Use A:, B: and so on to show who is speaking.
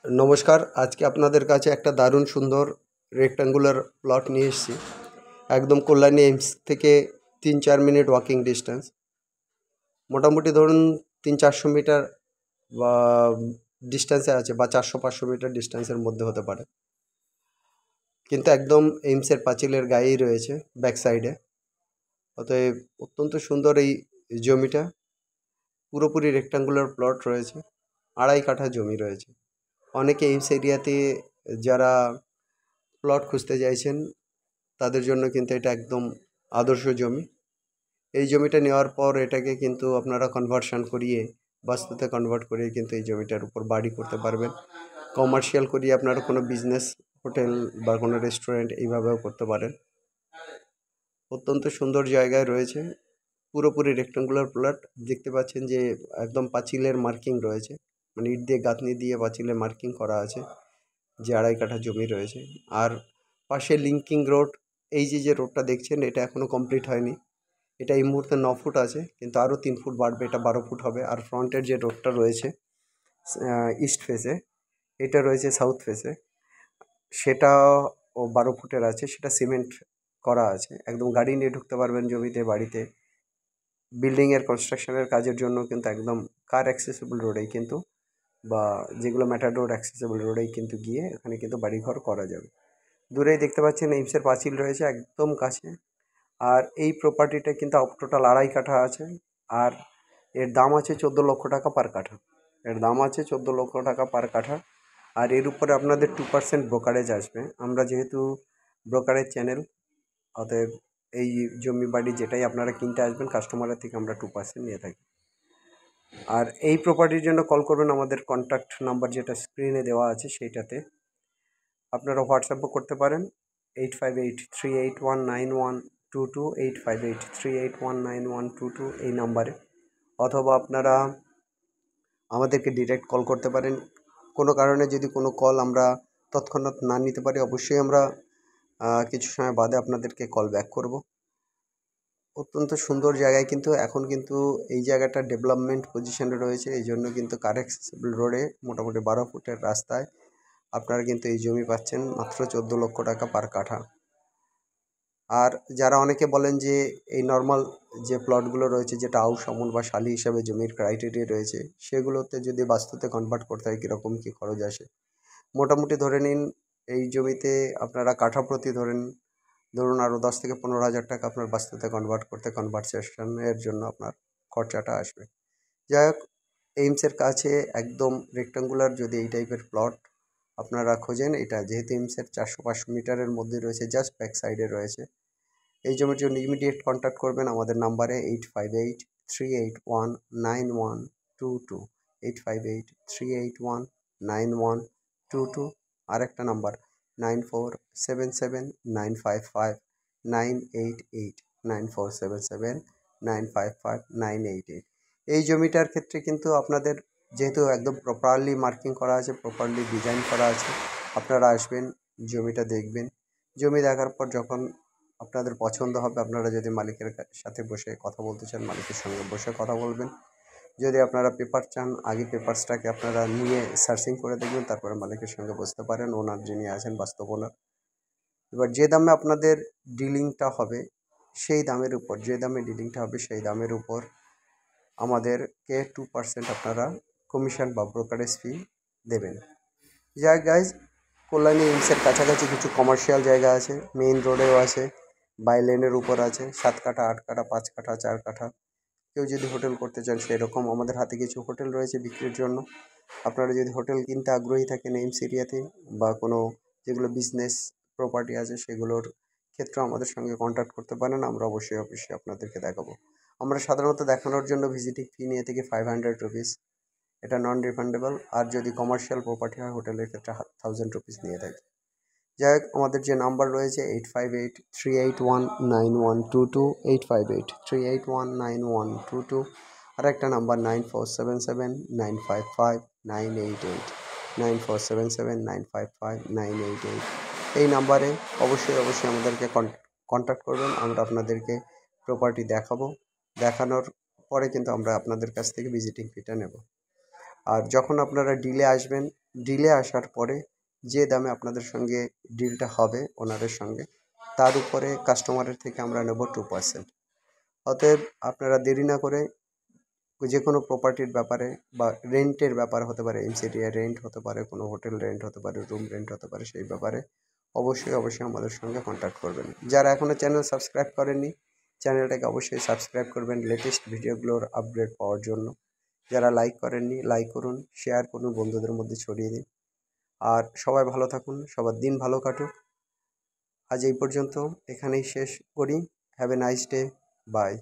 A: নমস্কার। আজকে আপনাদের কাছে একটা দারুণ সুন্দর রেক্ট্যাঙ্গুলার প্লট নিয়ে এসেছি। একদম কল্যাণী এইমস থেকে 3-4 মিনিট ওয়াকিং ডিস্টেন্স। মোটামুটি ধরুন 300-400 মিটার বা ডিস্টেন্সে আছে, বা 400-500 মিটার ডিস্টেন্সের মধ্যে হতে পারে, কিন্তু একদম এইমসের পাঁচিলের গায়েই রয়েছে, ব্যাক সাইডে। অতএব অত্যন্ত সুন্দর এই জমিটা। পুরোপুরি রেক্ট্যাঙ্গুলার প্লট রয়েছে, 2.5 কাঠা জমি রয়েছে। অনেকে এইমস এরিয়াতে যারা প্লট খুঁজতে চাইছেন তাদের জন্য কিন্তু এটা একদম আদর্শ জমি। এই জমিটা নেওয়ার পর এটাকে কিন্তু আপনারা কনভার্সন করিয়ে, বাস্তুতে কনভার্ট করিয়ে কিন্তু এই জমিটার উপর বাড়ি করতে পারবেন। কমার্শিয়াল করিয়ে আপনারা কোনো বিজনেস, হোটেল বা কোনো রেস্টুরেন্ট এইভাবেও করতে পারেন। অত্যন্ত সুন্দর জায়গায় রয়েছে, পুরোপুরি রেক্ট্যাঙ্গুলার প্লট। দেখতে পাচ্ছেন যে একদম পাঁচিলের মার্কিং রয়েছে, মানে ইট দিয়ে গাঁথনি দিয়ে পাঁচিলে মার্কিং করা আছে যে 2.5 কাঠা জমি রয়েছে। আর পাশে লিঙ্কিং রোড, এই যে রোডটা দেখছেন এটা এখনও কমপ্লিট হয়নি। এটা এই মুহূর্তে 9 ফুট আছে, কিন্তু আরও 3 ফুট বাড়বে, এটা 12 ফুট হবে। আর ফ্রন্টের যে রোডটা রয়েছে ইস্ট ফেসে, এটা রয়েছে সাউথ ফেসে, সেটাও 12 ফুটের আছে। সেটা সিমেন্ট করা আছে, একদম গাড়ি নিয়ে ঢুকতে পারবেন জমিতে, বাড়িতে। বিল্ডিংয়ের কনস্ট্রাকশনের কাজের জন্য কিন্তু একদম কার অ্যাক্সেসিবল রোডেই কিন্তু, বা যেগুলো ম্যাটাডোর অ্যাক্সেসিবল রোডেই কিন্তু গিয়ে এখানে কিন্তু বাড়িঘর করা যাবে। দূরেই দেখতে পাচ্ছেন এইমসের পাঁচিল রয়েছে একদম কাছে। আর এই প্রপার্টিটা কিন্তু টোটাল 2.5 কাঠা আছে। আর এর দাম আছে 14 লক্ষ টাকা পার কাঠা। এর দাম আছে 14 লক্ষ টাকা পার কাঠা। আর এর উপরে আপনাদের 2% ব্রোকারেজ আসবে। আমরা যেহেতু ব্রোকারেজ চ্যানেল, অতএব এই জমি বাড়ি যেটাই আপনারা কিনতে আসবেন কাস্টমারের থেকে আমরা 2% নিয়ে থাকি। আর এই প্রপার্টির জন্য কল করবেন আমাদের কন্ট্যাক্ট নাম্বার যেটা স্ক্রিনে দেওয়া আছে সেইটাতে। আপনারা হোয়াটসঅ্যাপও করতে পারেন 8583819122, 8583819122 এই নাম্বারে। অথবা আপনারা আমাদেরকে ডিরেক্ট কল করতে পারেন। কোনো কারণে যদি কোনো কল আমরা তৎক্ষণাৎ না নিতে পারি, অবশ্যই আমরা কিছু সময় বাদে আপনাদেরকে কল ব্যাক করব। অত্যন্ত সুন্দর জায়গায়, কিন্তু এখন কিন্তু এই জায়গাটা ডেভেলপমেন্ট পজিশনে রয়েছে, এই জন্য কিন্তু কার অ্যাক্সেসিবল রোডে মোটামুটি 12 ফুটের রাস্তায় আপনারা কিন্তু এই জমি পাচ্ছেন মাত্র 14 লক্ষ টাকা পার কাঠা। আর যারা অনেকে বলেন যে এই নর্মাল যে প্লটগুলো রয়েছে, যেটা আউশ আমল বা শালি হিসাবে জমির ক্রাইটেরিয়া রয়েছে, সেগুলোতে যদি বাস্তুতে কনভার্ট করতে হয় কীরকম কী খরচ আসে, মোটামুটি ধরে নিন এই জমিতে আপনারা কাঠা প্রতি ধরুন আরও 10 থেকে 15 হাজার টাকা আপনার বাস্তুতে কনভার্ট করতে, কনভার্সেশনের জন্য আপনার খরচাটা আসবে। যাই হোক, এইমসের কাছে একদম রেক্ট্যাঙ্গুলার যদি এই টাইপের প্লট আপনারা খোঁজেন, এটা যেহেতু এইমসের 400-500 মিটারের মধ্যে রয়েছে, জাস্ট ব্যাক সাইডে রয়েছে, এই জমির জন্য ইমিডিয়েট কন্ট্যাক্ট করবেন আমাদের নাম্বারে 8583819122, 8583819122। আর একটা নাম্বার 9477955988, 9477955988। এই জমিটার ক্ষেত্রে কিন্তু আপনাদের যেহেতু একদম প্রপারলি মার্কিং করা আছে, প্রপারলি ডিজাইন করা আছে, আপনারা আসবেন, জমিটা দেখবেন। জমি দেখার পর যখন আপনাদের পছন্দ হবে, আপনারা যদি মালিকের সাথে বসে কথা বলতে চান, মালিকের সঙ্গে বসে কথা বলবেন। যদি আপনারা পেপার চান, আগে পেপারসটাকে আপনারা নিয়ে সার্চিং করে দেখবেন, তারপরে মালিকের সঙ্গে বসতে পারেন, ওনার যিনি আছেন বাস্তব ওনার। এবার যে দামে আপনাদের ডিলিংটা হবে, সেই দামের উপর, যে দামে ডিলিংটা হবে সেই দামের উপর আমাদেরকে 2% আপনারা কমিশন বা ব্রোকারেজ ফি দেবেন। যাই গাইজ, কল্যাণী এইমসের কাছাকাছি কিছু কমার্শিয়াল জায়গা আছে, মেইন রোডেও আছে, বাই লেনের উপর আছে, 7 কাঠা, 8 কাঠা, 5 কাঠা, 4 কাঠা। কেউ যদি হোটেল করতে চান, সেরকম আমাদের হাতে কিছু হোটেল রয়েছে বিক্রির জন্য। আপনারা যদি হোটেল কিনতে আগ্রহী থাকেন এইমস এরিয়াতে, বা কোনো যেগুলো বিজনেস প্রপার্টি আছে সেগুলোর ক্ষেত্রে আমাদের সঙ্গে কন্ট্যাক্ট করতে পারেন, আমরা অবশ্যই আপনাদেরকে দেখাবো। আমরা সাধারণত দেখানোর জন্য ভিজিটিং ফি নিয়ে থাকি 500 রুপিস, এটা নন রিফান্ডেবল। আর যদি কমার্শিয়াল প্রপার্টি হয় হোটেলের ক্ষেত্রে 1000 রুপিস নিয়ে থাকি। যাই হোক, আমাদের যে নাম্বার রয়েছে 8583819122, 8583819122। আর একটা নাম্বার 9477955988, 9477955988। এই নাম্বারে অবশ্যই আমাদেরকে কন্ট্যাক্ট করবেন, আমরা আপনাদেরকে প্রপার্টি দেখাবো। দেখানোর পরে কিন্তু আমরা আপনাদের কাছ থেকে ভিজিটিং ফিটা নেব। আর যখন আপনারা ডিলে আসবেন, ডিলে আসার পরে যে দামে আপনাদের সঙ্গে ডিলটা হবে ওনারের সঙ্গে, তার উপরে কাস্টমারের থেকে আমরা নেব 2%। অতএব আপনারা দেরি না করে যে কোনো প্রপার্টির ব্যাপারে বা রেন্টের ব্যাপার হতে পারে, এমসিডিআর রেন্ট হতে পারে, কোনো হোটেল রেন্ট হতে পারে, রুম রেন্ট হতে পারে, সেই ব্যাপারে অবশ্যই আমাদের সঙ্গে কন্ট্যাক্ট করবেন। যারা এখনও চ্যানেল সাবস্ক্রাইব করেননি, চ্যানেলটাকে অবশ্যই সাবস্ক্রাইব করবেন লেটেস্ট ভিডিওগুলোর আপডেট পাওয়ার জন্য। যারা লাইক করেননি, লাইক করুন, শেয়ার করুন, বন্ধুদের মধ্যে ছড়িয়ে দিন। আর সবাই ভালো থাকুন, সবার দিন ভালো কাটুক। আজ এই পর্যন্ত, এখানেই শেষ করি। Have a nice day, by.